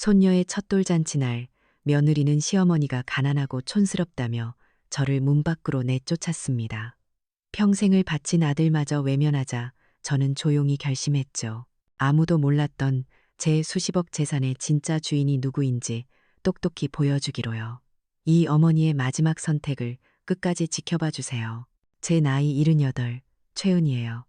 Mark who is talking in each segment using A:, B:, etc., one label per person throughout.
A: 손녀의 첫 돌잔치 날 며느리는 시어머니가 가난하고 촌스럽다며 저를 문 밖으로 내쫓았습니다. 평생을 바친 아들마저 외면하자 저는 조용히 결심했죠. 아무도 몰랐던 제 수십억 재산의 진짜 주인이 누구인지 똑똑히 보여주기로요. 이 어머니의 마지막 선택을 끝까지 지켜봐 주세요. 제 나이 78, 최은이에요.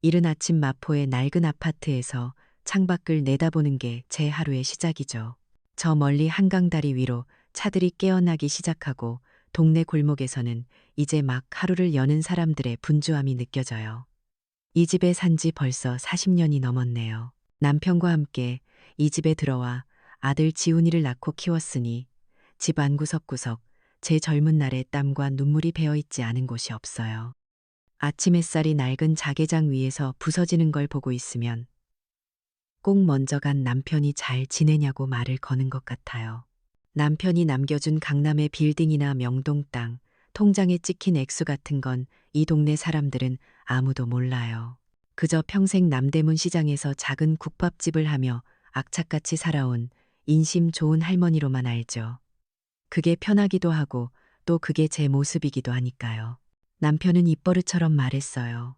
A: 이른 아침 마포의 낡은 아파트에서 창밖을 내다보는 게 제 하루의 시작이죠. 저 멀리 한강다리 위로 차들이 깨어나기 시작하고 동네 골목에서는 이제 막 하루를 여는 사람들의 분주함이 느껴져요. 이 집에 산지 벌써 40년이 넘었네요. 남편과 함께 이 집에 들어와 아들 지훈이를 낳고 키웠으니 집 안구석구석 제 젊은 날의 땀과 눈물이 배어 있지 않은 곳이 없어요. 아침 햇살이 낡은 자개장 위에서 부서지는 걸 보고 있으면 꼭 먼저 간 남편이 잘 지내냐고 말을 거는 것 같아요. 남편이 남겨준 강남의 빌딩이나 명동 땅, 통장에 찍힌 액수 같은 건 이 동네 사람들은 아무도 몰라요. 그저 평생 남대문 시장에서 작은 국밥집을 하며 악착같이 살아온 인심 좋은 할머니로만 알죠. 그게 편하기도 하고 또 그게 제 모습이기도 하니까요. 남편은 입버릇처럼 말했어요.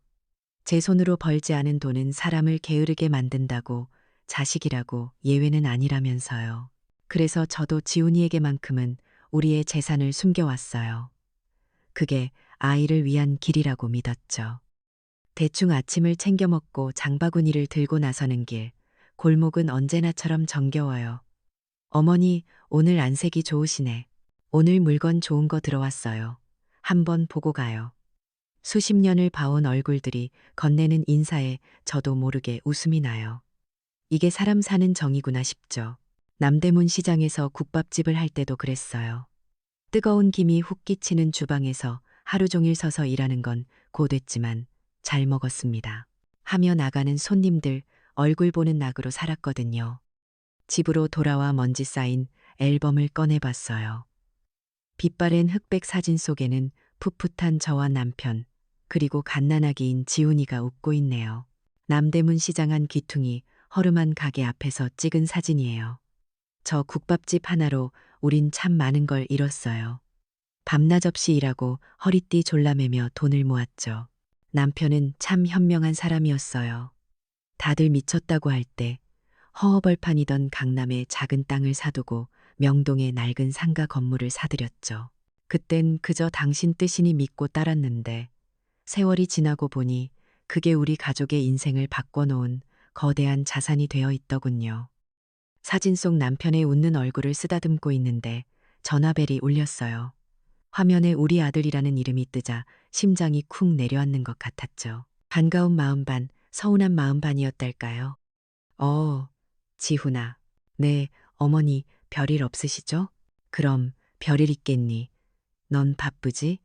A: 제 손으로 벌지 않은 돈은 사람을 게으르게 만든다고, 자식이라고 예외는 아니라면서요. 그래서 저도 지훈이에게만큼은 우리의 재산을 숨겨왔어요. 그게 아이를 위한 길이라고 믿었죠. 대충 아침을 챙겨 먹고 장바구니를 들고 나서는 길, 골목은 언제나처럼 정겨워요. 어머니, 오늘 안색이 좋으시네. 오늘 물건 좋은 거 들어왔어요. 한번 보고 가요. 수십 년을 봐온 얼굴들이 건네는 인사에 저도 모르게 웃음이 나요. 이게 사람 사는 정이구나 싶죠. 남대문 시장에서 국밥집을 할 때도 그랬어요. 뜨거운 김이 훅 끼치는 주방에서 하루 종일 서서 일하는 건 고됐지만 잘 먹었습니다. 하며 나가는 손님들 얼굴 보는 낙으로 살았거든요. 집으로 돌아와 먼지 쌓인 앨범을 꺼내봤어요. 빛바랜 흑백 사진 속에는 풋풋한 저와 남편, 그리고 갓난아기인 지훈이가 웃고 있네요. 남대문 시장 한 귀퉁이 허름한 가게 앞에서 찍은 사진이에요. 저 국밥집 하나로 우린 참 많은 걸 잃었어요. 밤낮 없이 일하고 허리띠 졸라매며 돈을 모았죠. 남편은 참 현명한 사람이었어요. 다들 미쳤다고 할 때 허허벌판이던 강남의 작은 땅을 사두고 명동의 낡은 상가 건물을 사들였죠. 그땐 그저 당신 뜻이니 믿고 따랐는데 세월이 지나고 보니 그게 우리 가족의 인생을 바꿔놓은 거대한 자산이 되어 있더군요. 사진 속 남편의 웃는 얼굴을 쓰다듬고 있는데 전화벨이 울렸어요. 화면에 우리 아들이라는 이름이 뜨자 심장이 쿵 내려앉는 것 같았죠. 반가운 마음 반, 서운한 마음 반이었달까요? 지훈아. 네, 어머니, 별일 없으시죠? 그럼 별일 있겠니? 넌 바쁘지?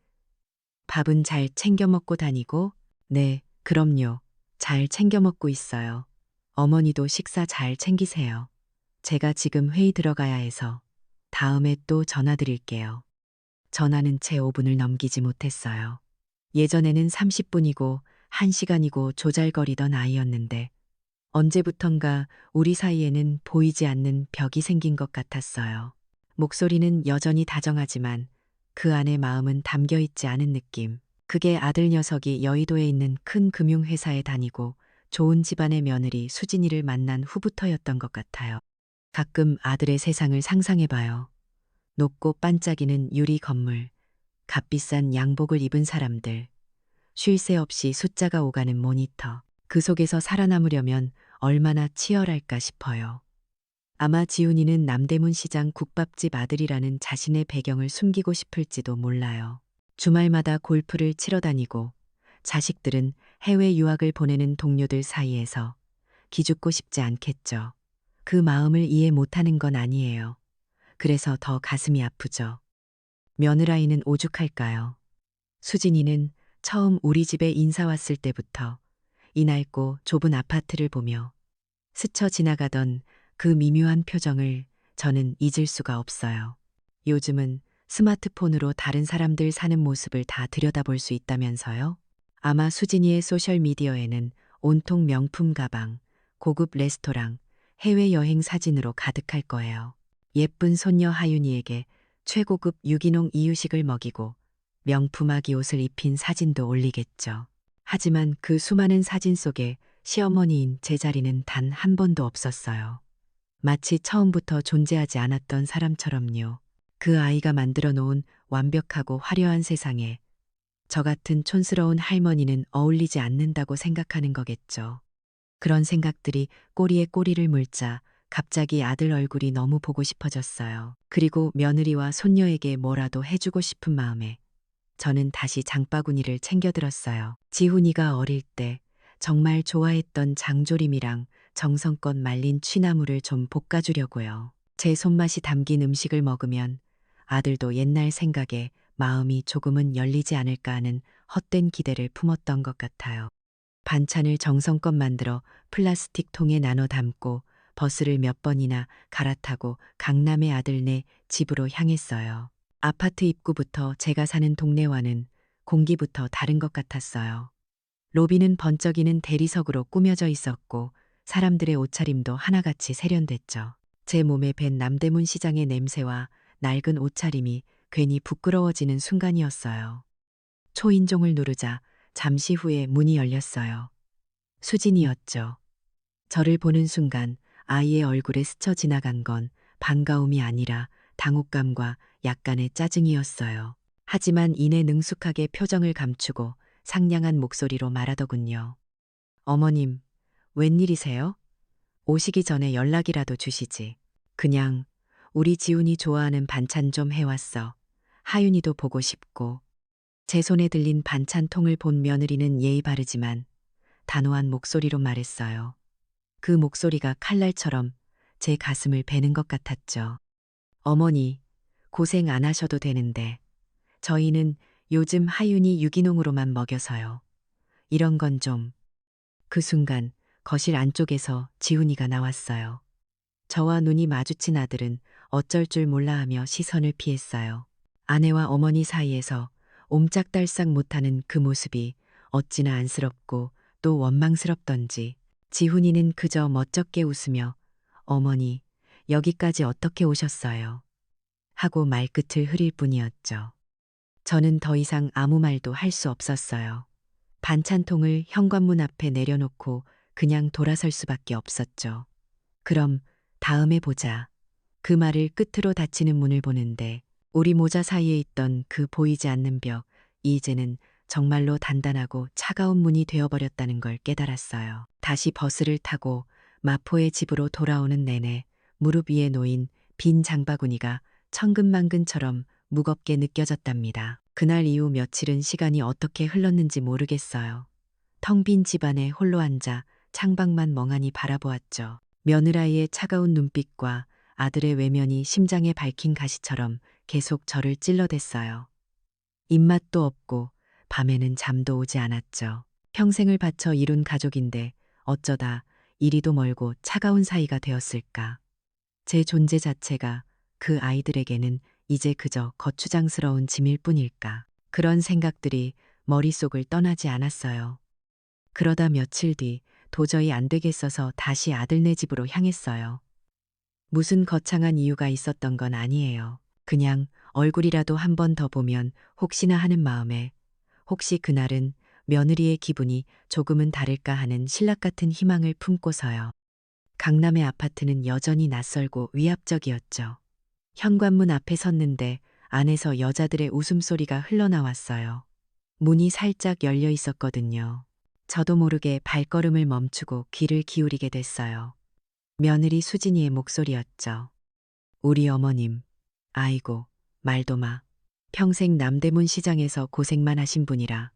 A: 밥은 잘 챙겨 먹고 다니고? 네, 그럼요. 잘 챙겨 먹고 있어요. 어머니도 식사 잘 챙기세요. 제가 지금 회의 들어가야 해서 다음에 또 전화 드릴게요. 전화는 채 5분을 넘기지 못했어요. 예전에는 30분이고 1시간이고 조잘거리던 아이였는데 언제부턴가 우리 사이에는 보이지 않는 벽이 생긴 것 같았어요. 목소리는 여전히 다정하지만 그 안에 마음은 담겨 있지 않은 느낌. 그게 아들 녀석이 여의도에 있는 큰 금융회사에 다니고 좋은 집안의 며느리 수진이를 만난 후부터였던 것 같아요. 가끔 아들의 세상을 상상해봐요. 높고 반짝이는 유리 건물, 값비싼 양복을 입은 사람들, 쉴 새 없이 숫자가 오가는 모니터. 그 속에서 살아남으려면 얼마나 치열할까 싶어요. 아마 지훈이는 남대문 시장 국밥집 아들이라는 자신의 배경을 숨기고 싶을지도 몰라요. 주말마다 골프를 치러 다니고 자식들은 해외 유학을 보내는 동료들 사이에서 기죽고 싶지 않겠죠. 그 마음을 이해 못하는 건 아니에요. 그래서 더 가슴이 아프죠. 며느라이는 오죽할까요? 수진이는 처음 우리 집에 인사 왔을 때부터 이 낡고 좁은 아파트를 보며 스쳐 지나가던 그 미묘한 표정을 저는 잊을 수가 없어요. 요즘은 스마트폰으로 다른 사람들 사는 모습을 다 들여다볼 수 있다면서요? 아마 수진이의 소셜미디어에는 온통 명품 가방, 고급 레스토랑, 해외여행 사진으로 가득할 거예요. 예쁜 손녀 하윤이에게 최고급 유기농 이유식을 먹이고 명품 아기 옷을 입힌 사진도 올리겠죠. 하지만 그 수많은 사진 속에 시어머니인 제 자리는 단 한 번도 없었어요. 마치 처음부터 존재하지 않았던 사람처럼요. 그 아이가 만들어 놓은 완벽하고 화려한 세상에 저 같은 촌스러운 할머니는 어울리지 않는다고 생각하는 거겠죠. 그런 생각들이 꼬리에 꼬리를 물자 갑자기 아들 얼굴이 너무 보고 싶어졌어요. 그리고 며느리와 손녀에게 뭐라도 해주고 싶은 마음에 저는 다시 장바구니를 챙겨들었어요. 지훈이가 어릴 때 정말 좋아했던 장조림이랑 정성껏 말린 취나물을 좀 볶아주려고요. 제 손맛이 담긴 음식을 먹으면 아들도 옛날 생각에 마음이 조금은 열리지 않을까 하는 헛된 기대를 품었던 것 같아요. 반찬을 정성껏 만들어 플라스틱 통에 나눠 담고 버스를 몇 번이나 갈아타고 강남의 아들네 집으로 향했어요. 아파트 입구부터 제가 사는 동네와는 공기부터 다른 것 같았어요. 로비는 번쩍이는 대리석으로 꾸며져 있었고 사람들의 옷차림도 하나같이 세련됐죠. 제 몸에 밴 남대문 시장의 냄새와 낡은 옷차림이 괜히 부끄러워지는 순간이었어요. 초인종을 누르자 잠시 후에 문이 열렸어요. 수진이었죠. 저를 보는 순간 아이의 얼굴에 스쳐 지나간 건 반가움이 아니라 당혹감과 약간의 짜증이었어요. 하지만 이내 능숙하게 표정을 감추고 상냥한 목소리로 말하더군요. 어머님, 웬일이세요? 오시기 전에 연락이라도 주시지. 그냥 우리 지훈이 좋아하는 반찬 좀 해왔어. 하윤이도 보고 싶고. 제 손에 들린 반찬통을 본 며느리는 예의 바르지만 단호한 목소리로 말했어요. 그 목소리가 칼날처럼 제 가슴을 베는 것 같았죠. 어머니, 고생 안 하셔도 되는데 저희는 요즘 하윤이 유기농으로만 먹여서요. 이런 건 좀. 그 순간 거실 안쪽에서 지훈이가 나왔어요. 저와 눈이 마주친 아들은 어쩔 줄 몰라 하며 시선을 피했어요. 아내와 어머니 사이에서 옴짝달싹 못하는 그 모습이 어찌나 안쓰럽고 또 원망스럽던지 지훈이는 그저 멋쩍게 웃으며 어머니, 여기까지 어떻게 오셨어요? 하고 말끝을 흐릴 뿐이었죠. 저는 더 이상 아무 말도 할 수 없었어요. 반찬통을 현관문 앞에 내려놓고 그냥 돌아설 수밖에 없었죠. 그럼 다음에 보자. 그 말을 끝으로 닫히는 문을 보는데 우리 모자 사이에 있던 그 보이지 않는 벽, 이제는 정말로 단단하고 차가운 문이 되어버렸다는 걸 깨달았어요. 다시 버스를 타고 마포의 집으로 돌아오는 내내 무릎 위에 놓인 빈 장바구니가 천근만근처럼 무겁게 느껴졌답니다. 그날 이후 며칠은 시간이 어떻게 흘렀는지 모르겠어요. 텅 빈 집안에 홀로 앉아 창밖만 멍하니 바라보았죠. 며느라이의 차가운 눈빛과 아들의 외면이 심장에 박힌 가시처럼 계속 저를 찔러댔어요. 입맛도 없고 밤에는 잠도 오지 않았죠. 평생을 바쳐 이룬 가족인데 어쩌다 이리도 멀고 차가운 사이가 되었을까. 제 존재 자체가 그 아이들에게는 이제 그저 거추장스러운 짐일 뿐일까. 그런 생각들이 머릿속을 떠나지 않았어요. 그러다 며칠 뒤 도저히 안 되겠어서 다시 아들네 집으로 향했어요. 무슨 거창한 이유가 있었던 건 아니에요. 그냥 얼굴이라도 한 번 더 보면 혹시나 하는 마음에 혹시 그날은 며느리의 기분이 조금은 다를까 하는 신락 같은 희망을 품고서요. 강남의 아파트는 여전히 낯설고 위압적이었죠. 현관문 앞에 섰는데 안에서 여자들의 웃음소리가 흘러나왔어요. 문이 살짝 열려 있었거든요. 저도 모르게 발걸음을 멈추고 귀를 기울이게 됐어요. 며느리 수진이의 목소리였죠. 우리 어머님, 아이고, 말도 마. 평생 남대문 시장에서 고생만 하신 분이라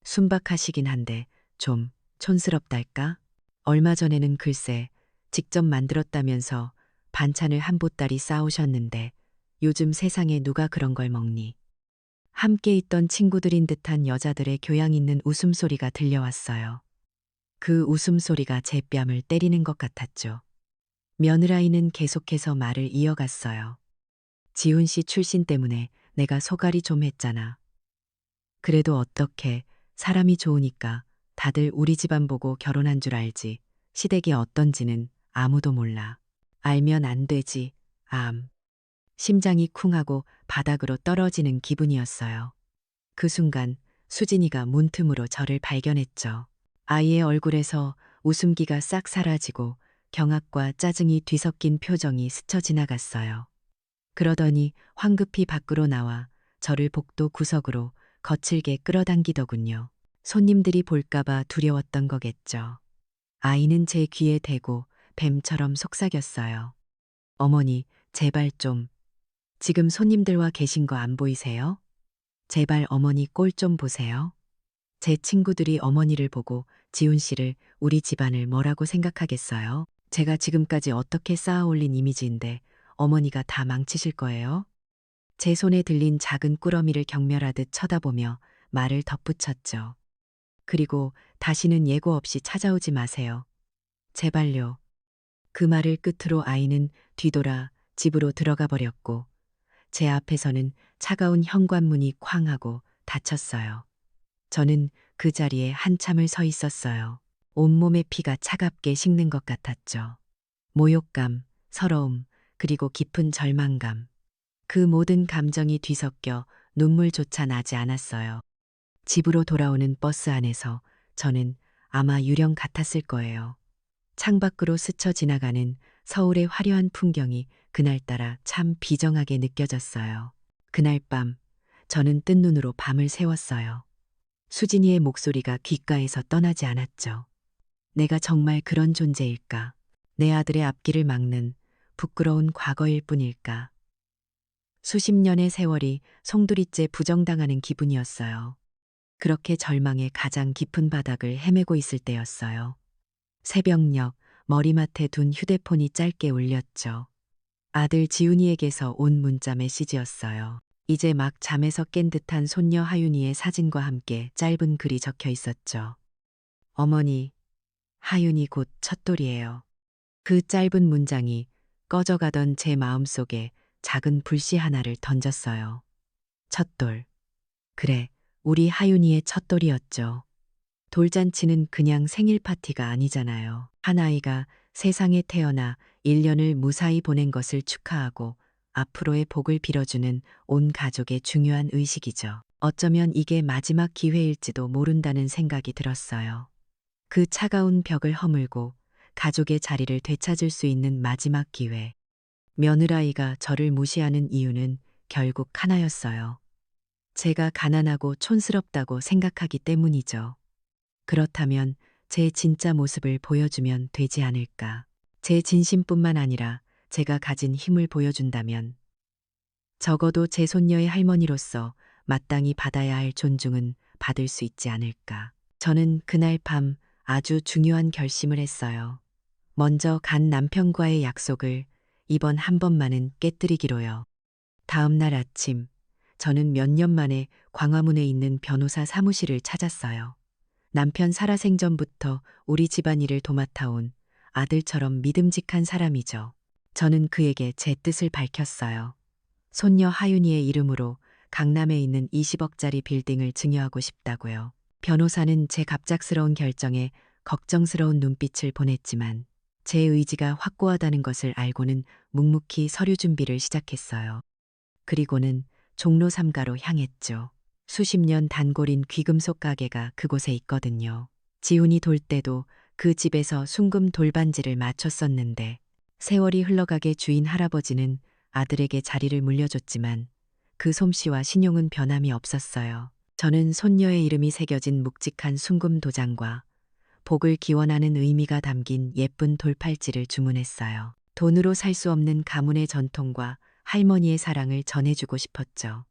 A: 순박하시긴 한데 좀 촌스럽달까? 얼마 전에는 글쎄 직접 만들었다면서 반찬을 한 보따리 싸오셨는데 요즘 세상에 누가 그런 걸 먹니? 함께 있던 친구들인 듯한 여자들의 교양 있는 웃음소리가 들려왔어요. 그 웃음소리가 제 뺨을 때리는 것 같았죠. 며느라이는 계속해서 말을 이어갔어요. 지훈 씨 출신 때문에 내가 소갈이 좀 했잖아. 그래도 어떻게 사람이 좋으니까 다들 우리 집안 보고 결혼한 줄 알지. 시댁이 어떤지는 아무도 몰라. 알면 안 되지. 암. 심장이 쿵하고 바닥으로 떨어지는 기분이었어요. 그 순간 수진이가 문틈으로 저를 발견했죠. 아이의 얼굴에서 웃음기가 싹 사라지고 경악과 짜증이 뒤섞인 표정이 스쳐 지나갔어요. 그러더니 황급히 밖으로 나와 저를 복도 구석으로 거칠게 끌어당기더군요. 손님들이 볼까봐 두려웠던 거겠죠. 아이는 제 귀에 대고 뱀처럼 속삭였어요. 어머니, 제발 좀. 지금 손님들와 계신 거 안 보이세요? 제발 어머니 꼴 좀 보세요. 제 친구들이 어머니를 보고 지훈 씨를, 우리 집안을 뭐라고 생각하겠어요? 제가 지금까지 어떻게 쌓아 올린 이미지인데 어머니가 다 망치실 거예요? 제 손에 들린 작은 꾸러미를 경멸하듯 쳐다보며 말을 덧붙였죠. 그리고 다시는 예고 없이 찾아오지 마세요. 제발요. 그 말을 끝으로 아이는 뒤돌아 집으로 들어가 버렸고 제 앞에서는 차가운 현관문이 쾅 하고 닫혔어요. 저는 그 자리에 한참을 서 있었어요. 온몸의 피가 차갑게 식는 것 같았죠. 모욕감, 서러움, 그리고 깊은 절망감. 그 모든 감정이 뒤섞여 눈물조차 나지 않았어요. 집으로 돌아오는 버스 안에서 저는 아마 유령 같았을 거예요. 창밖으로 스쳐 지나가는 서울의 화려한 풍경이 그날따라 참 비정하게 느껴졌어요. 그날 밤 저는 뜬 눈으로 밤을 새웠어요. 수진이의 목소리가 귓가에서 떠나지 않았죠. 내가 정말 그런 존재일까? 내 아들의 앞길을 막는 부끄러운 과거일 뿐일까? 수십 년의 세월이 송두리째 부정당하는 기분이었어요. 그렇게 절망의 가장 깊은 바닥을 헤매고 있을 때였어요. 새벽녘 머리맡에 둔 휴대폰이 짧게 울렸죠. 아들 지훈이에게서 온 문자 메시지였어요. 이제 막 잠에서 깬 듯한 손녀 하윤이의 사진과 함께 짧은 글이 적혀 있었죠. 어머니, 하윤이 곧 첫돌이에요. 그 짧은 문장이 꺼져가던 제 마음속에 작은 불씨 하나를 던졌어요. 첫돌. 그래, 우리 하윤이의 첫돌이었죠. 돌잔치는 그냥 생일 파티가 아니잖아요. 한 아이가 세상에 태어나 1년을 무사히 보낸 것을 축하하고 앞으로의 복을 빌어주는 온 가족의 중요한 의식이죠. 어쩌면 이게 마지막 기회일지도 모른다는 생각이 들었어요. 그 차가운 벽을 허물고 가족의 자리를 되찾을 수 있는 마지막 기회. 며느라이가 저를 무시하는 이유는 결국 하나였어요. 제가 가난하고 촌스럽다고 생각하기 때문이죠. 그렇다면 제 진짜 모습을 보여주면 되지 않을까. 제 진심뿐만 아니라 제가 가진 힘을 보여준다면 적어도 제 손녀의 할머니로서 마땅히 받아야 할 존중은 받을 수 있지 않을까. 저는 그날 밤 아주 중요한 결심을 했어요. 먼저 간 남편과의 약속을 이번 한 번만은 깨뜨리기로요. 다음 날 아침, 저는 몇 년 만에 광화문에 있는 변호사 사무실을 찾았어요. 남편 살아생전부터 우리 집안일을 도맡아온 아들처럼 믿음직한 사람이죠. 저는 그에게 제 뜻을 밝혔어요. 손녀 하윤이의 이름으로 강남에 있는 20억짜리 빌딩을 증여하고 싶다고요. 변호사는 제 갑작스러운 결정에 걱정스러운 눈빛을 보냈지만 제 의지가 확고하다는 것을 알고는 묵묵히 서류 준비를 시작했어요. 그리고는 종로 3가로 향했죠. 수십 년 단골인 귀금속 가게가 그곳에 있거든요. 지훈이 돌 때도 그 집에서 순금 돌반지를 맞췄었는데 세월이 흘러가게 주인 할아버지는 아들에게 자리를 물려줬지만 그 솜씨와 신용은 변함이 없었어요. 저는 손녀의 이름이 새겨진 묵직한 순금 도장과 복을 기원하는 의미가 담긴 예쁜 돌팔찌를 주문했어요. 돈으로 살 수 없는 가문의 전통과 할머니의 사랑을 전해주고 싶었죠.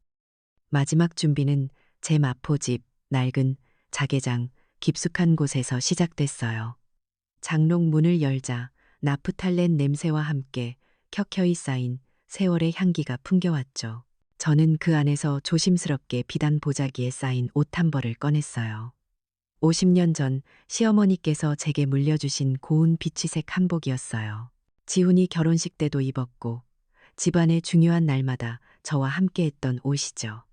A: 마지막 준비는 제 마포집, 낡은 자개장, 깊숙한 곳에서 시작됐어요. 장롱 문을 열자 나프탈렌 냄새와 함께 켜켜이 쌓인 세월의 향기가 풍겨왔죠. 저는 그 안에서 조심스럽게 비단 보자기에 쌓인 옷 한 벌을 꺼냈어요. 50년 전 시어머니께서 제게 물려주신 고운 비치색 한복이었어요. 지훈이 결혼식 때도 입었고 집안의 중요한 날마다 저와 함께했던 옷이죠.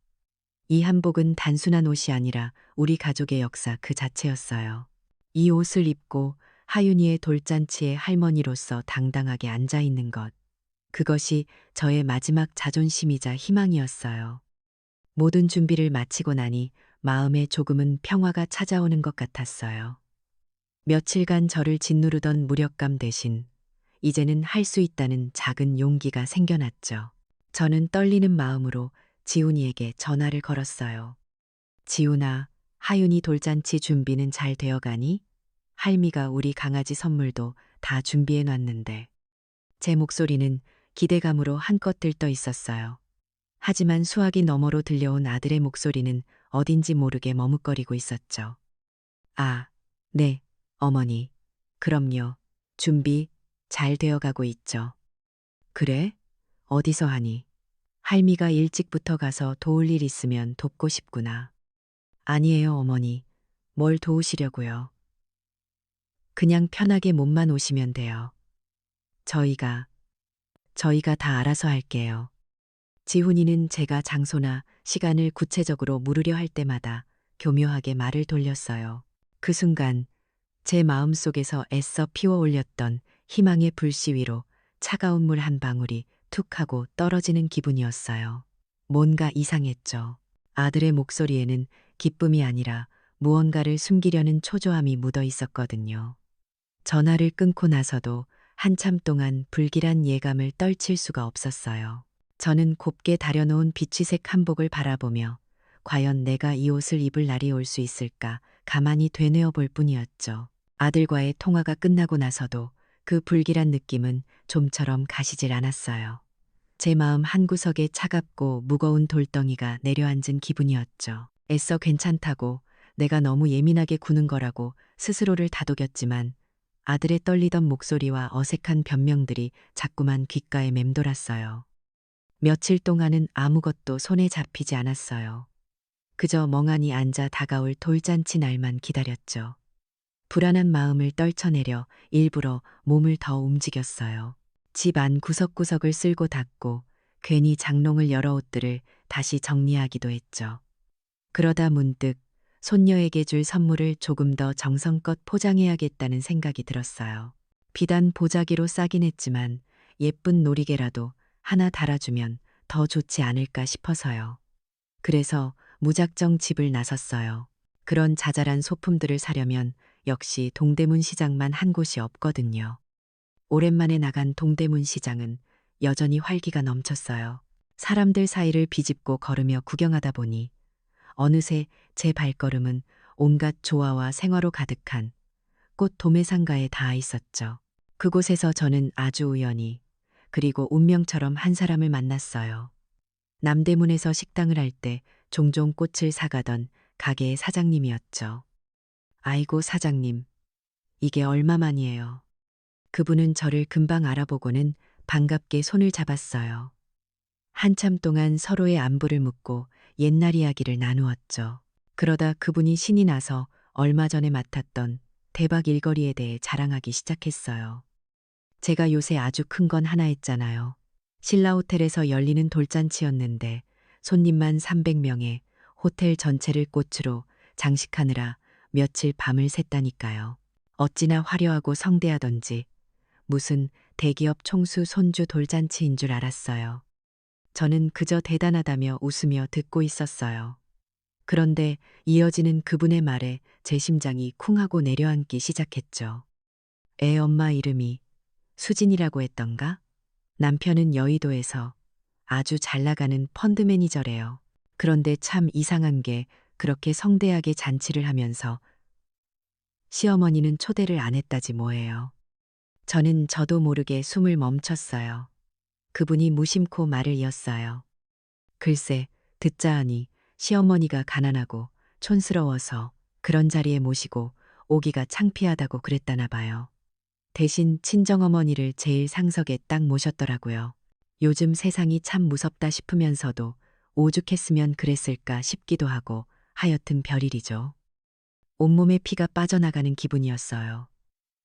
A: 이 한복은 단순한 옷이 아니라 우리 가족의 역사 그 자체였어요. 이 옷을 입고 하윤이의 돌잔치에 할머니로서 당당하게 앉아 있는 것. 그것이 저의 마지막 자존심이자 희망이었어요. 모든 준비를 마치고 나니 마음에 조금은 평화가 찾아오는 것 같았어요. 며칠간 저를 짓누르던 무력감 대신 이제는 할 수 있다는 작은 용기가 생겨났죠. 저는 떨리는 마음으로 지훈이에게 전화를 걸었어요. 지훈아, 하윤이 돌잔치 준비는 잘 되어가니? 할미가 우리 강아지 선물도 다 준비해 놨는데. 제 목소리는 기대감으로 한껏 들떠 있었어요. 하지만 수화기 너머로 들려온 아들의 목소리는 어딘지 모르게 머뭇거리고 있었죠. 아, 네, 어머니. 그럼요. 준비 잘 되어가고 있죠. 그래? 어디서 하니? 할미가 일찍부터 가서 도울 일 있으면 돕고 싶구나. 아니에요, 어머니. 뭘 도우시려고요? 그냥 편하게 몸만 오시면 돼요. 저희가, 저희가 다 알아서 할게요. 지훈이는 제가 장소나 시간을 구체적으로 물으려 할 때마다 교묘하게 말을 돌렸어요. 그 순간 제 마음 속에서 애써 피워 올렸던 희망의 불씨 위로 차가운 물 한 방울이 툭 하고 떨어지는 기분이었어요. 뭔가 이상했죠. 아들의 목소리에는 기쁨이 아니라 무언가를 숨기려는 초조함이 묻어 있었거든요. 전화를 끊고 나서도 한참 동안 불길한 예감을 떨칠 수가 없었어요. 저는 곱게 다려놓은 비취색 한복을 바라보며 과연 내가 이 옷을 입을 날이 올 수 있을까 가만히 되뇌어 볼 뿐이었죠. 아들과의 통화가 끝나고 나서도 그 불길한 느낌은 좀처럼 가시질 않았어요. 제 마음 한구석에 차갑고 무거운 돌덩이가 내려앉은 기분이었죠. 애써 괜찮다고 내가 너무 예민하게 구는 거라고 스스로를 다독였지만 아들의 떨리던 목소리와 어색한 변명들이 자꾸만 귓가에 맴돌았어요. 며칠 동안은 아무것도 손에 잡히지 않았어요. 그저 멍하니 앉아 다가올 돌잔치 날만 기다렸죠. 불안한 마음을 떨쳐내려 일부러 몸을 더 움직였어요. 집 안 구석구석을 쓸고 닦고 괜히 장롱을 열어 옷들을 다시 정리하기도 했죠. 그러다 문득 손녀에게 줄 선물을 조금 더 정성껏 포장해야겠다는 생각이 들었어요. 비단 보자기로 싸긴 했지만 예쁜 놀이개라도 하나 달아주면 더 좋지 않을까 싶어서요. 그래서 무작정 집을 나섰어요. 그런 자잘한 소품들을 사려면 역시 동대문 시장만 한 곳이 없거든요. 오랜만에 나간 동대문 시장은 여전히 활기가 넘쳤어요. 사람들 사이를 비집고 걸으며 구경하다 보니 어느새 제 발걸음은 온갖 조화와 생화로 가득한 꽃 도매상가에 닿아 있었죠. 그곳에서 저는 아주 우연히 그리고 운명처럼 한 사람을 만났어요. 남대문에서 식당을 할 때 종종 꽃을 사가던 가게의 사장님이었죠. 아이고 사장님, 이게 얼마만이에요. 그분은 저를 금방 알아보고는 반갑게 손을 잡았어요. 한참 동안 서로의 안부를 묻고 옛날 이야기를 나누었죠. 그러다 그분이 신이 나서 얼마 전에 맡았던 대박 일거리에 대해 자랑하기 시작했어요. 제가 요새 아주 큰 건 하나 했잖아요. 신라 호텔에서 열리는 돌잔치였는데 손님만 300명에 호텔 전체를 꽃으로 장식하느라 며칠 밤을 샜다니까요. 어찌나 화려하고 성대하던지 무슨 대기업 총수 손주 돌잔치인 줄 알았어요. 저는 그저 대단하다며 웃으며 듣고 있었어요. 그런데 이어지는 그분의 말에 제 심장이 쿵 하고 내려앉기 시작했죠. 애 엄마 이름이 수진이라고 했던가? 남편은 여의도에서 아주 잘 나가는 펀드 매니저래요. 그런데 참 이상한 게 그렇게 성대하게 잔치를 하면서 시어머니는 초대를 안 했다지 뭐예요. 저는 저도 모르게 숨을 멈췄어요. 그분이 무심코 말을 이었어요. 글쎄, 듣자 하니 시어머니가 가난하고 촌스러워서 그런 자리에 모시고 오기가 창피하다고 그랬다나 봐요. 대신 친정어머니를 제일 상석에 딱 모셨더라고요. 요즘 세상이 참 무섭다 싶으면서도 오죽했으면 그랬을까 싶기도 하고 하여튼 별일이죠. 온몸에 피가 빠져나가는 기분이었어요.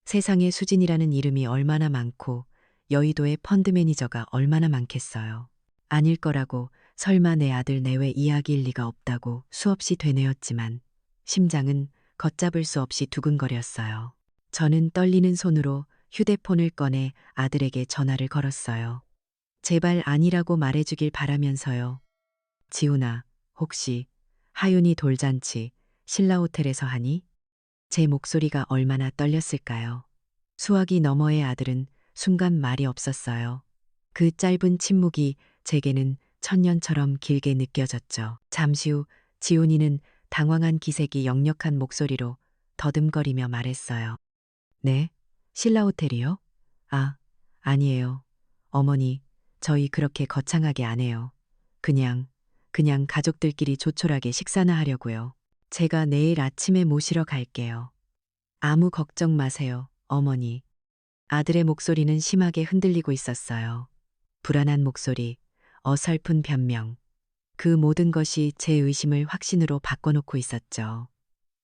A: 세상에 수진이라는 이름이 얼마나 많고 여의도의 펀드 매니저가 얼마나 많겠어요. 아닐 거라고 설마 내 아들 내외 이야기일 리가 없다고 수없이 되뇌었지만 심장은 걷잡을 수 없이 두근거렸어요. 저는 떨리는 손으로 휴대폰을 꺼내 아들에게 전화를 걸었어요. 제발 아니라고 말해주길 바라면서요. 지훈아, 혹시 하윤이 돌잔치 신라 호텔에서 하니? 제 목소리가 얼마나 떨렸을까요? 수화기 너머의 아들은 순간 말이 없었어요. 그 짧은 침묵이 제게는 천년처럼 길게 느껴졌죠. 잠시 후 지훈이는 당황한 기색이 역력한 목소리로 더듬거리며 말했어요. 네? 신라 호텔이요? 아, 아니에요. 어머니, 저희 그렇게 거창하게 안 해요. 그냥 가족들끼리 조촐하게 식사나 하려고요. 제가 내일 아침에 모시러 갈게요. 아무 걱정 마세요, 어머니. 아들의 목소리는 심하게 흔들리고 있었어요. 불안한 목소리, 어설픈 변명. 그 모든 것이 제 의심을 확신으로 바꿔놓고 있었죠.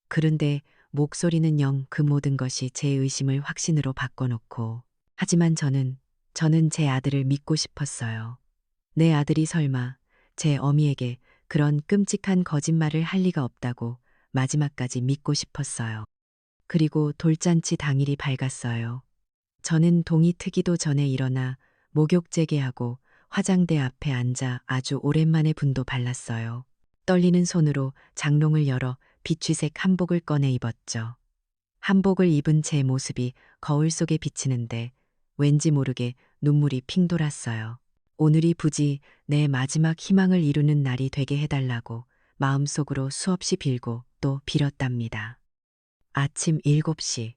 A: 그런데 목소리는 영 그 모든 것이 제 의심을 확신으로 바꿔놓고. 하지만 저는 제 아들을 믿고 싶었어요. 내 아들이 설마 제 어미에게 그런 끔찍한 거짓말을 할 리가 없다고 마지막까지 믿고 싶었어요. 그리고 돌잔치 당일이 밝았어요. 저는 동이 트기도 전에 일어나 목욕 재개하고 화장대 앞에 앉아 아주 오랜만에 분도 발랐어요. 떨리는 손으로 장롱을 열어 비취색 한복을 꺼내 입었죠. 한복을 입은 제 모습이 거울 속에 비치는데 왠지 모르게 눈물이 핑 돌았어요. 오늘이 부디 내 마지막 희망을 이루는 날이 되게 해달라고 마음속으로 수없이 빌고 또 빌었답니다. 아침 7시.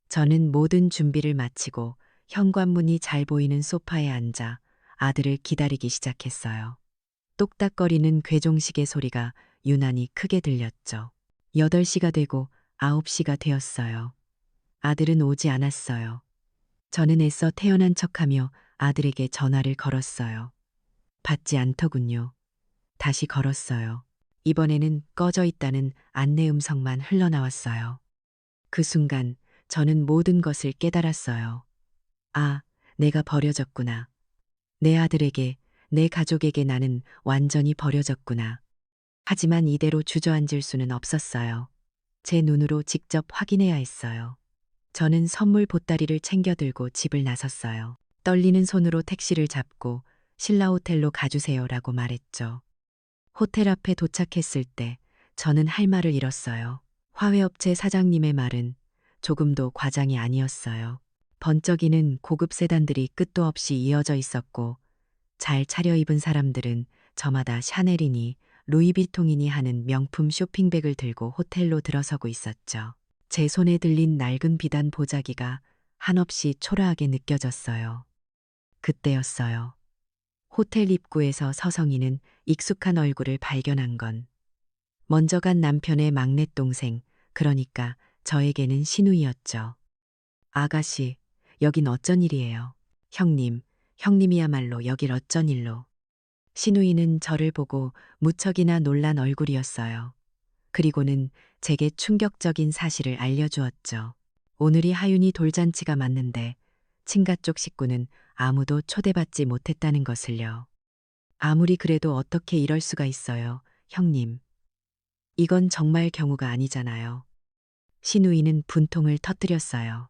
A: 저는 모든 준비를 마치고 현관문이 잘 보이는 소파에 앉아 아들을 기다리기 시작했어요. 똑딱거리는 괴종시계 소리가 유난히 크게 들렸죠. 8시가 되고 9시가 되었어요. 아들은 오지 않았어요. 저는 애써 태어난 척하며 아들에게 전화를 걸었어요. 받지 않더군요. 다시 걸었어요. 이번에는 꺼져 있다는 안내 음성만 흘러나왔어요. 그 순간 저는 모든 것을 깨달았어요. 아, 내가 버려졌구나. 내 아들에게, 내 가족에게 나는 완전히 버려졌구나. 하지만 이대로 주저앉을 수는 없었어요. 제 눈으로 직접 확인해야 했어요. 저는 선물 보따리를 챙겨 들고 집을 나섰어요. 떨리는 손으로 택시를 잡고 신라 호텔로 가주세요라고 말했죠. 호텔 앞에 도착했을 때 저는 할 말을 잃었어요. 화훼업체 사장님의 말은 조금도 과장이 아니었어요. 번쩍이는 고급 세단들이 끝도 없이 이어져 있었고 잘 차려입은 사람들은 저마다 샤넬이니 루이비통이니 하는 명품 쇼핑백을 들고 호텔로 들어서고 있었죠. 제 손에 들린 낡은 비단 보자기가 한없이 초라하게 느껴졌어요. 그때였어요. 호텔 입구에서 서성이는 익숙한 얼굴을 발견한 건 먼저 간 남편의 막내 동생, 그러니까 저에게는 시누이였죠. 아가씨, 여긴 어쩐 일이에요? 형님이야말로 여길 어쩐 일로. 시누이는 저를 보고 무척이나 놀란 얼굴이었어요. 그리고는 제게 충격적인 사실을 알려주었죠. 오늘이 하윤이 돌잔치가 맞는데 친가 쪽 식구는 아무도 초대받지 못했다는 것을요. 아무리 그래도 어떻게 이럴 수가 있어요, 형님. 이건 정말 경우가 아니잖아요. 시누이는 분통을 터뜨렸어요.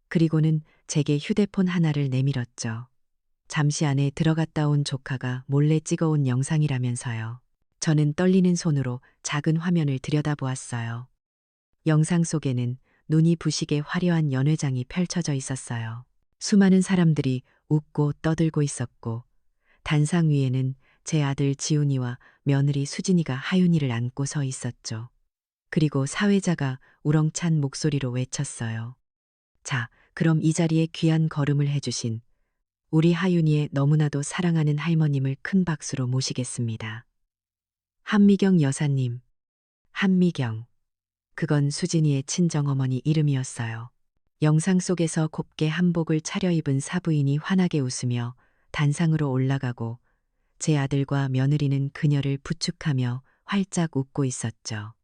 A: 그리고는 제게 휴대폰 하나를 내밀었죠. 잠시 안에 들어갔다 온 조카가 몰래 찍어온 영상이라면서요. 저는 떨리는 손으로 작은 화면을 들여다보았어요. 영상 속에는 눈이 부시게 화려한 연회장이 펼쳐져 있었어요. 수많은 사람들이 웃고 떠들고 있었고 단상 위에는 제 아들 지훈이와 며느리 수진이가 하윤이를 안고 서 있었죠. 그리고 사회자가 우렁찬 목소리로 외쳤어요. 자, 그럼 이 자리에 귀한 걸음을 해주신 우리 하윤이의 너무나도 사랑하는 할머님을 큰 박수로 모시겠습니다. 한미경 여사님. 한미경. 그건 수진이의 친정어머니 이름이었어요. 영상 속에서 곱게 한복을 차려입은 사부인이 환하게 웃으며 단상으로 올라가고 제 아들과 며느리는 그녀를 부축하며 활짝 웃고 있었죠.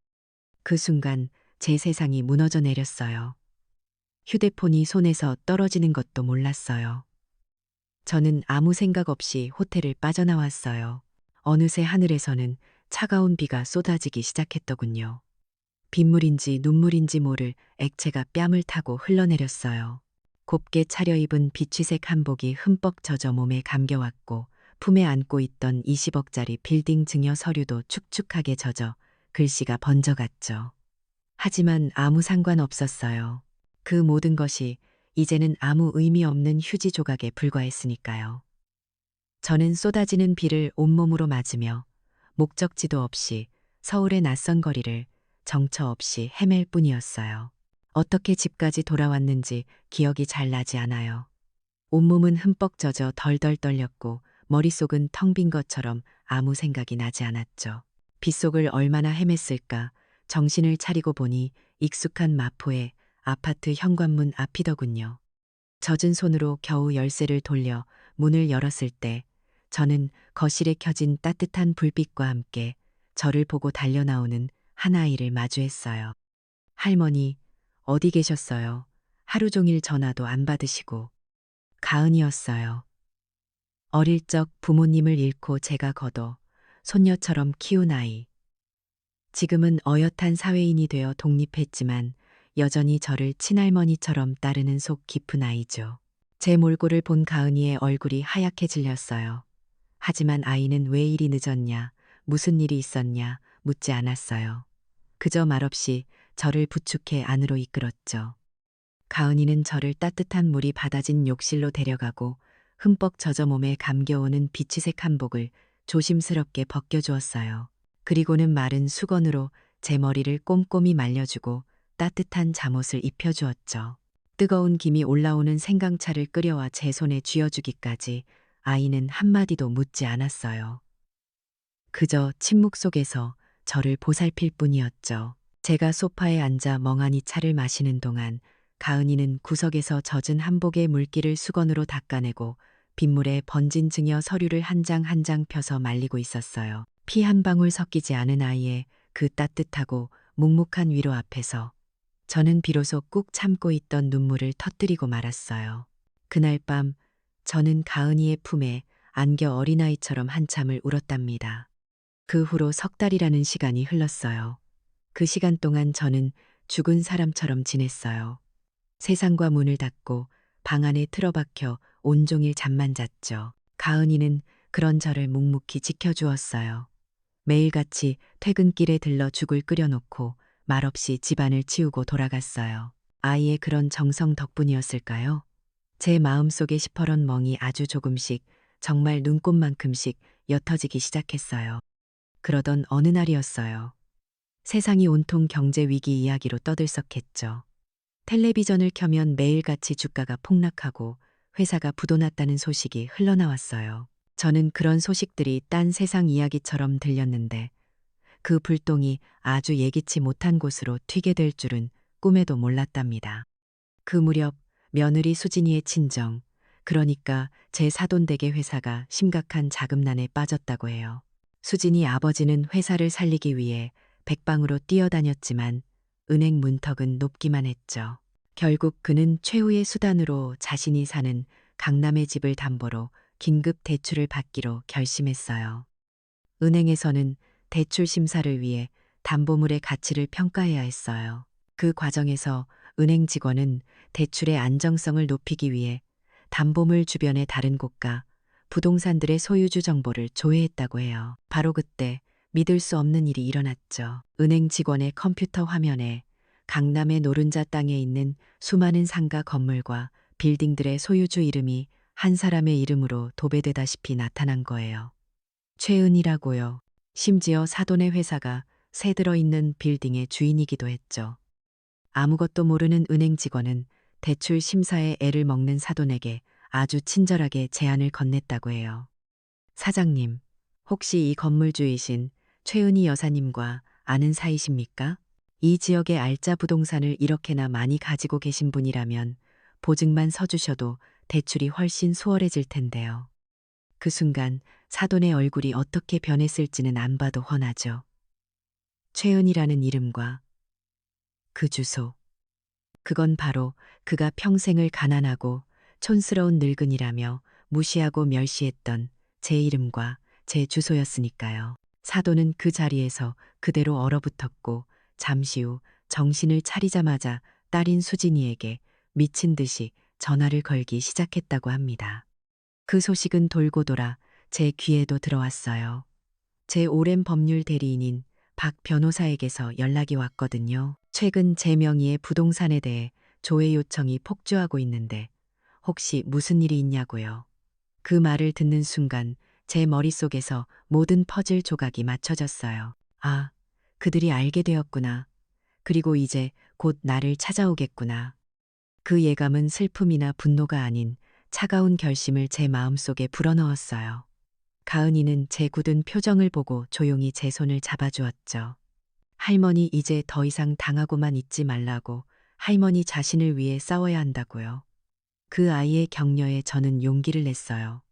A: 그 순간 제 세상이 무너져 내렸어요. 휴대폰이 손에서 떨어지는 것도 몰랐어요. 저는 아무 생각 없이 호텔을 빠져나왔어요. 어느새 하늘에서는 차가운 비가 쏟아지기 시작했더군요. 빗물인지 눈물인지 모를 액체가 뺨을 타고 흘러내렸어요. 곱게 차려입은 비취색 한복이 흠뻑 젖어 몸에 감겨왔고 품에 안고 있던 20억짜리 빌딩 증여 서류도 축축하게 젖어 글씨가 번져갔죠. 하지만 아무 상관없었어요. 그 모든 것이 이제는 아무 의미 없는 휴지 조각에 불과했으니까요. 저는 쏟아지는 비를 온몸으로 맞으며 목적지도 없이 서울의 낯선 거리를 정처 없이 헤맬 뿐이었어요. 어떻게 집까지 돌아왔는지 기억이 잘 나지 않아요. 온몸은 흠뻑 젖어 덜덜 떨렸고 머릿속은 텅 빈 것처럼 아무 생각이 나지 않았죠. 빗속을 얼마나 헤맸을까. 정신을 차리고 보니 익숙한 마포의 아파트 현관문 앞이더군요. 젖은 손으로 겨우 열쇠를 돌려 문을 열었을 때 저는 거실에 켜진 따뜻한 불빛과 함께 저를 보고 달려나오는 한 아이를 마주했어요. 할머니, 어디 계셨어요? 하루 종일 전화도 안 받으시고. 가은이었어요. 어릴 적 부모님을 잃고 제가 거둬 손녀처럼 키운 아이. 지금은 어엿한 사회인이 되어 독립했지만 여전히 저를 친할머니처럼 따르는 속 깊은 아이죠. 제 몰골을 본 가은이의 얼굴이 하얗게 질렸어요. 하지만 아이는 왜 이리 늦었냐, 무슨 일이 있었냐 묻지 않았어요. 그저 말없이 저를 부축해 안으로 이끌었죠. 가은이는 저를 따뜻한 물이 받아진 욕실로 데려가고 흠뻑 젖어 몸에 감겨오는 비치색 한복을 조심스럽게 벗겨주었어요. 그리고는 마른 수건으로 제 머리를 꼼꼼히 말려주고 따뜻한 잠옷을 입혀주었죠. 뜨거운 김이 올라오는 생강차를 끓여와 제 손에 쥐어주기까지 아이는 한마디도 묻지 않았어요. 그저 침묵 속에서 저를 보살필 뿐이었죠. 제가 소파에 앉아 멍하니 차를 마시는 동안 가은이는 구석에서 젖은 한복의 물기를 수건으로 닦아내고 빗물에 번진 증여 서류를 한 장 한 장 펴서 말리고 있었어요. 피 한 방울 섞이지 않은 아이의 그 따뜻하고 묵묵한 위로 앞에서 저는 비로소 꾹 참고 있던 눈물을 터뜨리고 말았어요. 그날 밤 저는 가은이의 품에 안겨 어린아이처럼 한참을 울었답니다. 그 후로 석 달이라는 시간이 흘렀어요. 그 시간 동안 저는 죽은 사람처럼 지냈어요. 세상과 문을 닫고 방 안에 틀어박혀 온종일 잠만 잤죠. 가은이는 그런 저를 묵묵히 지켜주었어요. 매일같이 퇴근길에 들러 죽을 끓여놓고 말없이 집안을 치우고 돌아갔어요. 아이의 그런 정성 덕분이었을까요? 제 마음속의 시퍼런 멍이 아주 조금씩, 정말 눈곱만큼씩 옅어지기 시작했어요. 그러던 어느 날이었어요. 세상이 온통 경제 위기 이야기로 떠들썩했죠. 텔레비전을 켜면 매일같이 주가가 폭락하고 회사가 부도났다는 소식이 흘러나왔어요. 저는 그런 소식들이 딴 세상 이야기처럼 들렸는데 그 불똥이 아주 예기치 못한 곳으로 튀게 될 줄은 꿈에도 몰랐답니다. 그 무렵 며느리 수진이의 친정, 그러니까 제 사돈댁의 회사가 심각한 자금난에 빠졌다고 해요. 수진이 아버지는 회사를 살리기 위해 백방으로 뛰어다녔지만 은행 문턱은 높기만 했죠. 결국 그는 최후의 수단으로 자신이 사는 강남의 집을 담보로 긴급 대출을 받기로 결심했어요. 은행에서는 대출 심사를 위해 담보물의 가치를 평가해야 했어요. 그 과정에서 은행 직원은 대출의 안정성을 높이기 위해 담보물 주변의 다른 곳과 부동산들의 소유주 정보를 조회했다고 해요. 바로 그때 믿을 수 없는 일이 일어났죠. 은행 직원의 컴퓨터 화면에 강남의 노른자 땅에 있는 수많은 상가 건물과 빌딩들의 소유주 이름이 한 사람의 이름으로 도배되다시피 나타난 거예요. 최은이라고요. 심지어 사돈의 회사가 새 들어있는 빌딩의 주인이기도 했죠. 아무것도 모르는 은행 직원은 대출 심사에 애를 먹는 사돈에게 아주 친절하게 제안을 건넸다고 해요. 사장님, 혹시 이 건물주이신 최은희 여사님과 아는 사이십니까? 이 지역의 알짜 부동산을 이렇게나 많이 가지고 계신 분이라면 보증만 서주셔도 대출이 훨씬 수월해질 텐데요. 그 순간 사돈의 얼굴이 어떻게 변했을지는 안 봐도 훤하죠. 최은이라는 이름과 그 주소. 그건 바로 그가 평생을 가난하고 촌스러운 늙은이라며 무시하고 멸시했던 제 이름과 제 주소였으니까요. 사돈은 그 자리에서 그대로 얼어붙었고 잠시 후 정신을 차리자마자 딸인 수진이에게 미친 듯이 전화를 걸기 시작했다고 합니다. 그 소식은 돌고 돌아 제 귀에도 들어왔어요. 제 오랜 법률 대리인인 박 변호사에게서 연락이 왔거든요. 최근 제 명의의 부동산에 대해 조회 요청이 폭주하고 있는데 혹시 무슨 일이 있냐고요. 그 말을 듣는 순간 제 머릿속에서 모든 퍼즐 조각이 맞춰졌어요. 아, 그들이 알게 되었구나. 그리고 이제 곧 나를 찾아오겠구나. 그 예감은 슬픔이나 분노가 아닌 차가운 결심을 제 마음속에 불어넣었어요. 가은이는 제 굳은 표정을 보고 조용히 제 손을 잡아주었죠. 할머니 이제 더 이상 당하고만 있지 말라고, 할머니 자신을 위해 싸워야 한다고요. 그 아이의 격려에 저는 용기를 냈어요.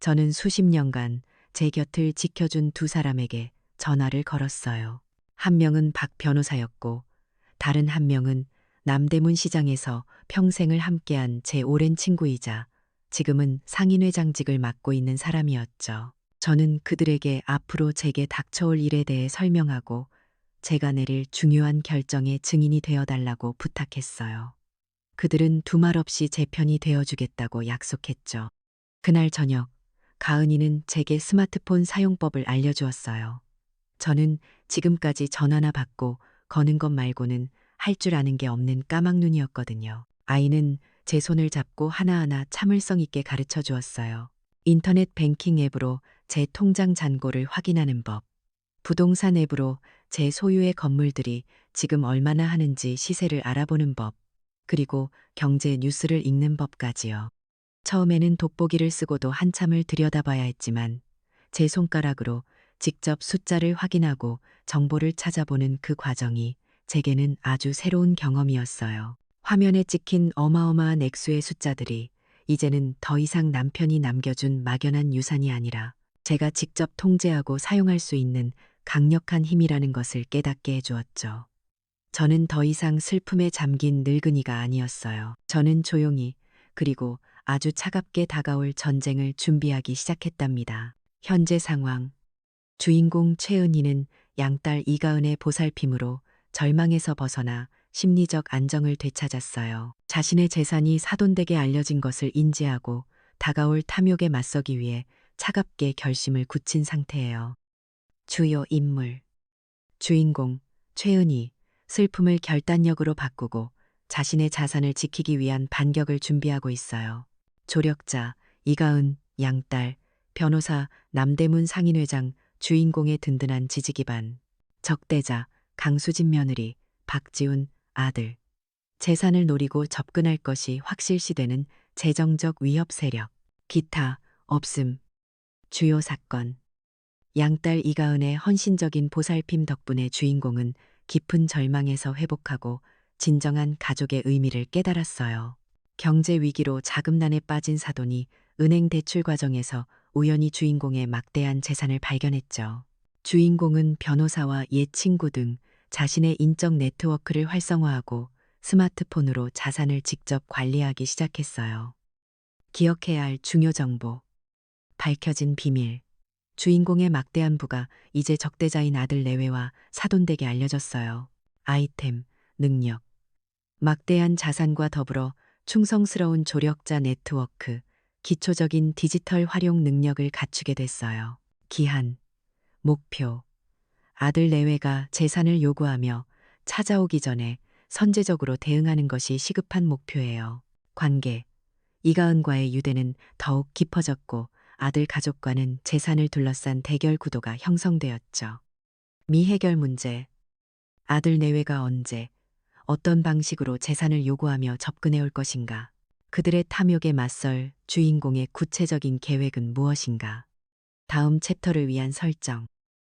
A: 저는 수십 년간 제 곁을 지켜준 두 사람에게 전화를 걸었어요. 한 명은 박 변호사였고 다른 한 명은 남대문 시장에서 평생을 함께한 제 오랜 친구이자 지금은 상인회장직을 맡고 있는 사람이었죠. 저는 그들에게 앞으로 제게 닥쳐올 일에 대해 설명하고 제가 내릴 중요한 결정의 증인이 되어달라고 부탁했어요. 그들은 두말 없이 제 편이 되어주겠다고 약속했죠. 그날 저녁, 가은이는 제게 스마트폰 사용법을 알려주었어요. 저는 지금까지 전화나 받고 거는 것 말고는 할 줄 아는 게 없는 까막눈이었거든요. 아이는 제 손을 잡고 하나하나 참을성 있게 가르쳐 주었어요. 인터넷 뱅킹 앱으로 제 통장 잔고를 확인하는 법, 부동산 앱으로 제 소유의 건물들이 지금 얼마나 하는지 시세를 알아보는 법, 그리고 경제 뉴스를 읽는 법까지요. 처음에는 돋보기를 쓰고도 한참을 들여다봐야 했지만 제 손가락으로 직접 숫자를 확인하고 정보를 찾아보는 그 과정이 제게는 아주 새로운 경험이었어요. 화면에 찍힌 어마어마한 액수의 숫자들이 이제는 더 이상 남편이 남겨준 막연한 유산이 아니라 제가 직접 통제하고 사용할 수 있는 강력한 힘이라는 것을 깨닫게 해주었죠. 저는 더 이상 슬픔에 잠긴 늙은이가 아니었어요. 저는 조용히 그리고 아주 차갑게 다가올 전쟁을 준비하기 시작했답니다. 현재 상황. 주인공 최은희는 양딸 이가은의 보살핌으로 절망에서 벗어나 심리적 안정을 되찾았어요. 자신의 재산이 사돈댁에 알려진 것을 인지하고 다가올 탐욕에 맞서기 위해 차갑게 결심을 굳힌 상태예요. 주요 인물. 주인공 최은희, 슬픔을 결단력으로 바꾸고 자신의 자산을 지키기 위한 반격을 준비하고 있어요. 조력자 이가은, 양딸, 변호사 남대문 상인회장, 주인공의 든든한 지지 기반. 적대자 강수진 며느리, 박지훈 아들. 재산을 노리고 접근할 것이 확실시되는 재정적 위협 세력. 기타 없음. 주요 사건. 양딸 이가은의 헌신적인 보살핌 덕분에 주인공은 깊은 절망에서 회복하고 진정한 가족의 의미를 깨달았어요. 경제 위기로 자금난에 빠진 사돈이 은행 대출 과정에서 우연히 주인공의 막대한 재산을 발견했죠. 주인공은 변호사와 옛 친구 등 자신의 인적 네트워크를 활성화하고 스마트폰으로 자산을 직접 관리하기 시작했어요. 기억해야 할 중요 정보. 밝혀진 비밀. 주인공의 막대한 부가 이제 적대자인 아들 내외와 사돈댁에 알려졌어요. 아이템, 능력. 막대한 자산과 더불어 충성스러운 조력자 네트워크, 기초적인 디지털 활용 능력을 갖추게 됐어요. 기한, 목표. 아들 내외가 재산을 요구하며 찾아오기 전에 선제적으로 대응하는 것이 시급한 목표예요. 관계. 이가은과의 유대는 더욱 깊어졌고 아들 가족과는 재산을 둘러싼 대결 구도가 형성되었죠. 미해결 문제. 아들 내외가 언제, 어떤 방식으로 재산을 요구하며 접근해 올 것인가? 그들의 탐욕에 맞설 주인공의 구체적인 계획은 무엇인가? 다음 챕터를 위한 설정.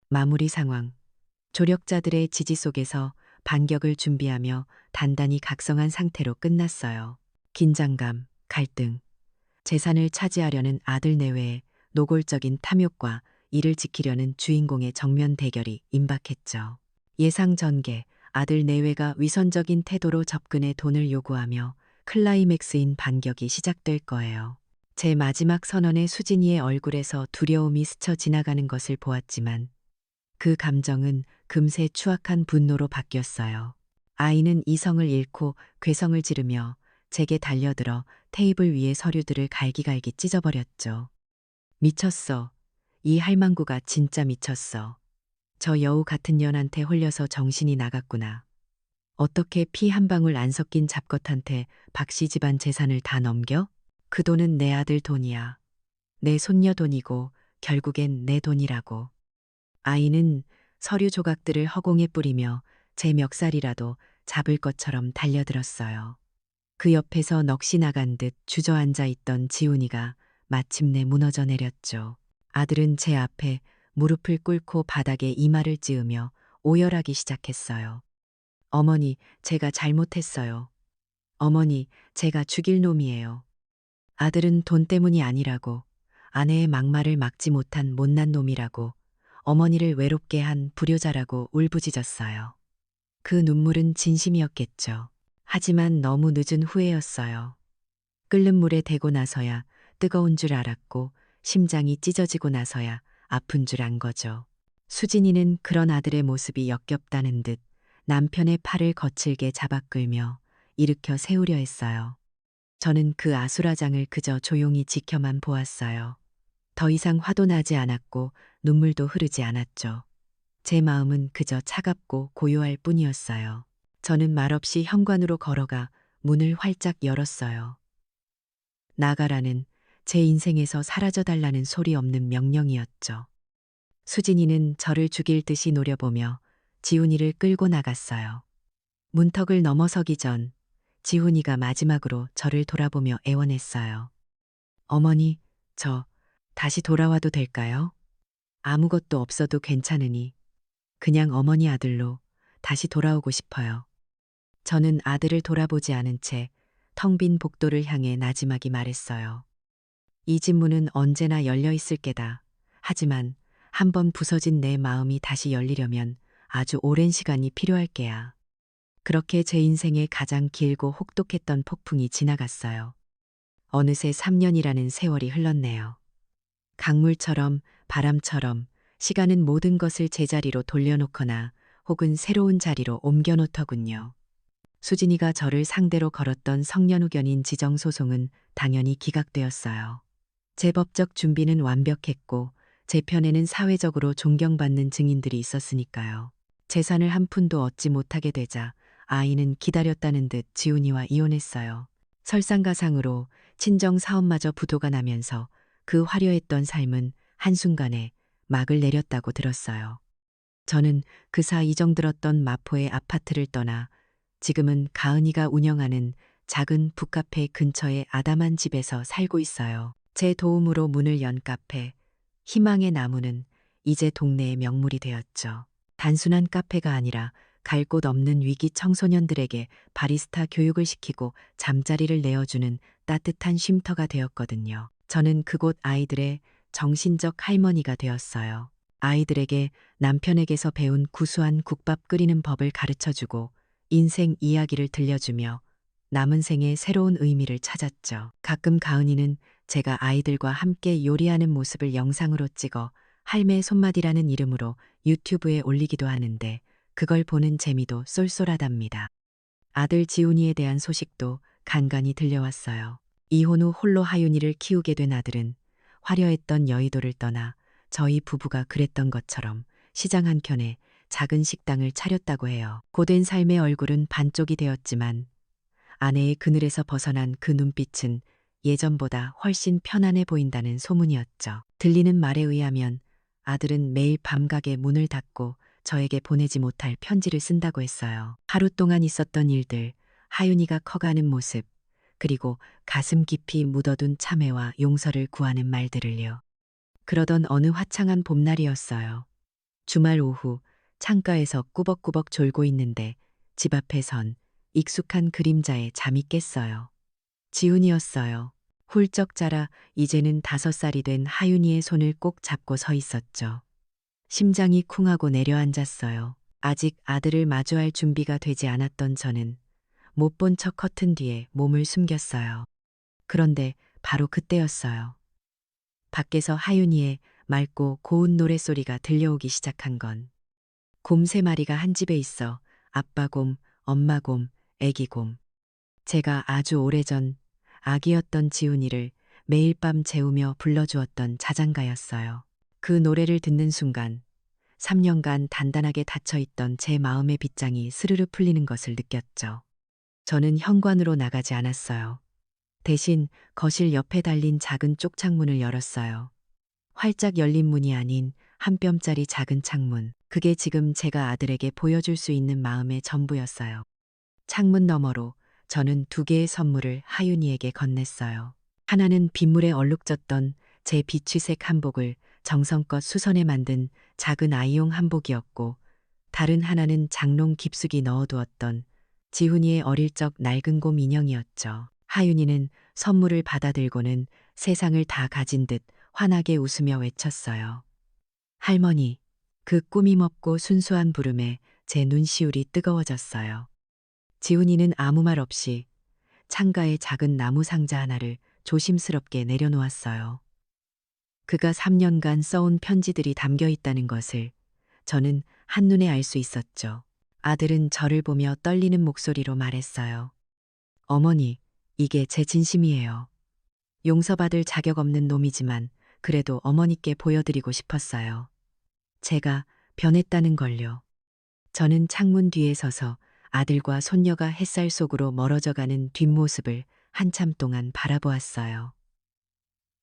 A: 마무리 상황. 조력자들의 지지 속에서 반격을 준비하며 단단히 각성한 상태로 끝났어요. 긴장감, 갈등. 재산을 차지하려는 아들 내외의 노골적인 탐욕과 이를 지키려는 주인공의 정면 대결이 임박했죠. 예상 전개, 아들 내외가 위선적인 태도로 접근해 돈을 요구하며 클라이맥스인 반격이 시작될 거예요. 제 마지막 선언에 수진이의 얼굴에서 두려움이 스쳐 지나가는 것을 보았지만 그 감정은 금세 추악한 분노로 바뀌었어요. 아이는 이성을 잃고 괴성을 지르며 제게 달려들어 테이블 위의 서류들을 갈기갈기 찢어버렸죠. 미쳤어. 이 할망구가 진짜 미쳤어. 저 여우 같은 년한테 홀려서 정신이 나갔구나. 어떻게 피 한 방울 안 섞인 잡것한테 박씨 집안 재산을 다 넘겨? 그 돈은 내 아들 돈이야. 내 손녀 돈이고 결국엔 내 돈이라고. 아이는 서류 조각들을 허공에 뿌리며 제 멱살이라도 잡을 것처럼 달려들었어요. 그 옆에서 넋이 나간 듯 주저앉아 있던 지훈이가 마침내 무너져 내렸죠. 아들은 제 앞에 무릎을 꿇고 바닥에 이마를 찌으며 오열하기 시작했어요. 어머니, 제가 잘못했어요. 어머니, 제가 죽일 놈이에요. 아들은 돈 때문이 아니라고, 아내의 막말을 막지 못한 못난 놈이라고, 어머니를 외롭게 한 불효자라고 울부짖었어요. 그 눈물은 진심이었겠죠. 하지만 너무 늦은 후회였어요. 끓는 물에 대고 나서야 뜨거운 줄 알았고, 심장이 찢어지고 나서야 아픈 줄 안 거죠. 수진이는 그런 아들의 모습이 역겹다는 듯 남편의 팔을 거칠게 잡아 끌며 일으켜 세우려 했어요. 저는 그 아수라장을 그저 조용히 지켜만 보았어요. 더 이상 화도 나지 않았고 눈물도 흐르지 않았죠. 제 마음은 그저 차갑고 고요할 뿐이었어요. 저는 말없이 현관으로 걸어가 문을 활짝 열었어요. 나가라는, 제 인생에서 사라져달라는 소리 없는 명령이었죠. 수진이는 저를 죽일 듯이 노려보며 지훈이를 끌고 나갔어요. 문턱을 넘어서기 전 지훈이가 마지막으로 저를 돌아보며 애원했어요. 어머니, 저 다시 돌아와도 될까요? 아무것도 없어도 괜찮으니 그냥 어머니 아들로 다시 돌아오고 싶어요. 저는 아들을 돌아보지 않은 채 텅 빈 복도를 향해 나지막이 말했어요. 이 집 문은 언제나 열려 있을 게다. 하지만 한번 부서진 내 마음이 다시 열리려면 아주 오랜 시간이 필요할 게야. 그렇게 제 인생의 가장 길고 혹독했던 폭풍이 지나갔어요. 어느새 3년이라는 세월이 흘렀네요. 강물처럼 바람처럼 시간은 모든 것을 제자리로 돌려놓거나 혹은 새로운 자리로 옮겨놓더군요. 수진이가 저를 상대로 걸었던 성년후견인 지정소송은 당연히 기각되었어요. 제 법적 준비는 완벽했고 제 편에는 사회적으로 존경받는 증인들이 있었으니까요. 재산을 한 푼도 얻지 못하게 되자 아이는 기다렸다는 듯 지훈이와 이혼했어요. 설상가상으로 친정 사업마저 부도가 나면서 그 화려했던 삶은 한순간에 막을 내렸다고 들었어요. 저는 그 사이 정들었던 마포의 아파트를 떠나 지금은 가은이가 운영하는 작은 북카페 근처의 아담한 집에서 살고 있어요. 제 도움으로 문을 연 카페, 희망의 나무는 이제 동네의 명물이 되었죠. 단순한 카페가 아니라 갈 곳 없는 위기 청소년들에게 바리스타 교육을 시키고 잠자리를 내어주는 따뜻한 쉼터가 되었거든요. 저는 그곳 아이들의 정신적 할머니가 되었어요. 아이들에게 남편에게서 배운 구수한 국밥 끓이는 법을 가르쳐주고 인생 이야기를 들려주며 남은 생에 새로운 의미를 찾았죠. 가끔 가은이는 제가 아이들과 함께 요리하는 모습을 영상으로 찍어 할매 손맛이라는 이름으로 유튜브에 올리기도 하는데 그걸 보는 재미도 쏠쏠하답니다. 아들 지훈이에 대한 소식도 간간히 들려왔어요. 이혼 후 홀로 하윤이를 키우게 된 아들은 화려했던 여의도를 떠나 저희 부부가 그랬던 것처럼 시장 한켠에 작은 식당을 차렸다고 해요. 고된 삶의 얼굴은 반쪽이 되었지만 아내의 그늘에서 벗어난 그 눈빛은 예전보다 훨씬 편안해 보인다는 소문이었죠. 들리는 말에 의하면 아들은 매일 밤가게 문을 닫고 저에게 보내지 못할 편지를 쓴다고 했어요. 하루 동안 있었던 일들, 하윤이가 커가는 모습, 그리고 가슴 깊이 묻어둔 참회와 용서를 구하는 말들을요. 그러던 어느 화창한 봄날이었어요. 주말 오후 창가에서 꾸벅꾸벅 졸고 있는데 집 앞에 선 익숙한 그림자에 잠이 깼어요. 지훈이었어요. 훌쩍 자라 이제는 5살이 된 하윤이의 손을 꼭 잡고 서 있었죠. 심장이 쿵하고 내려앉았어요. 아직 아들을 마주할 준비가 되지 않았던 저는 못 본 척 커튼 뒤에 몸을 숨겼어요. 그런데 바로 그때였어요. 밖에서 하윤이의 맑고 고운 노랫소리가 들려오기 시작한 건 곰 3마리가 한 집에 있어 아빠 곰, 엄마 곰, 애기 곰. 제가 아주 오래전 아기였던 지훈이를 매일 밤 재우며 불러주었던 자장가였어요. 그 노래를 듣는 순간 3년간 단단하게 닫혀있던 제 마음의 빗장이 스르르 풀리는 것을 느꼈죠. 저는 현관으로 나가지 않았어요. 대신 거실 옆에 달린 작은 쪽창문을 열었어요. 활짝 열린 문이 아닌 한 뼘짜리 작은 창문. 그게 지금 제가 아들에게 보여줄 수 있는 마음의 전부였어요. 창문 너머로 저는 2개의 선물을 하윤이에게 건넸어요. 하나는 빗물에 얼룩졌던 제 비취색 한복을 정성껏 수선해 만든 작은 아이용 한복이었고, 다른 하나는 장롱 깊숙이 넣어두었던 지훈이의 어릴 적 낡은 곰 인형이었죠. 하윤이는 선물을 받아들고는 세상을 다 가진 듯 환하게 웃으며 외쳤어요. 할머니. 그 꾸밈 없고 순수한 부름에 제 눈시울이 뜨거워졌어요. 지훈이는 아무 말 없이 창가에 작은 나무 상자 하나를 조심스럽게 내려놓았어요. 그가 3년간 써온 편지들이 담겨 있다는 것을 저는 한눈에 알 수 있었죠. 아들은 저를 보며 떨리는 목소리로 말했어요. 어머니, 이게 제 진심이에요. 용서받을 자격 없는 놈이지만 그래도 어머니께 보여드리고 싶었어요. 제가 변했다는 걸요. 저는 창문 뒤에 서서 아들과 손녀가 햇살 속으로 멀어져가는 뒷모습을 한참 동안 바라보았어요.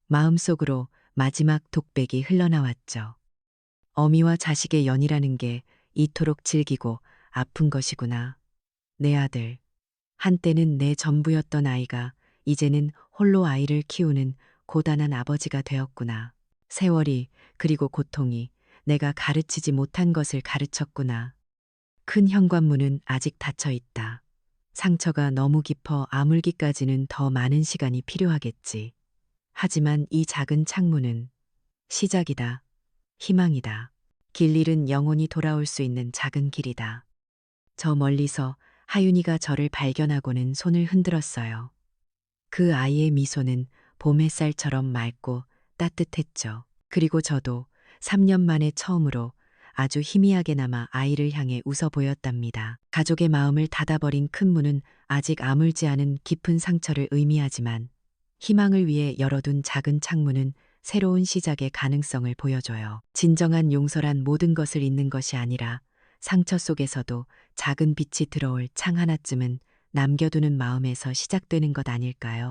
A: 마음속으로 마지막 독백이 흘러나왔죠. 어미와 자식의 연이라는 게 이토록 질기고 아픈 것이구나. 내 아들. 한때는 내 전부였던 아이가 이제는 홀로 아이를 키우는 고단한 아버지가 되었구나. 세월이 그리고 고통이 내가 가르치지 못한 것을 가르쳤구나. 큰 현관문은 아직 닫혀 있다. 상처가 너무 깊어 아물기까지는 더 많은 시간이 필요하겠지. 하지만 이 작은 창문은 시작이다. 희망이다. 길 잃은 영혼이 돌아올 수 있는 작은 길이다. 저 멀리서 하윤이가 저를 발견하고는 손을 흔들었어요. 그 아이의 미소는 봄 햇살처럼 맑고 따뜻했죠. 그리고 저도 3년 만에 처음으로 아주 희미하게나마 아이를 향해 웃어 보였답니다. 가족의 마음을 닫아버린 큰 문은 아직 아물지 않은 깊은 상처를 의미하지만, 희망을 위해 열어둔 작은 창문은 새로운 시작의 가능성을 보여줘요. 진정한 용서란 모든 것을 잊는 것이 아니라 상처 속에서도 작은 빛이 들어올 창 하나쯤은 남겨두는 마음에서 시작되는 것 아닐까요?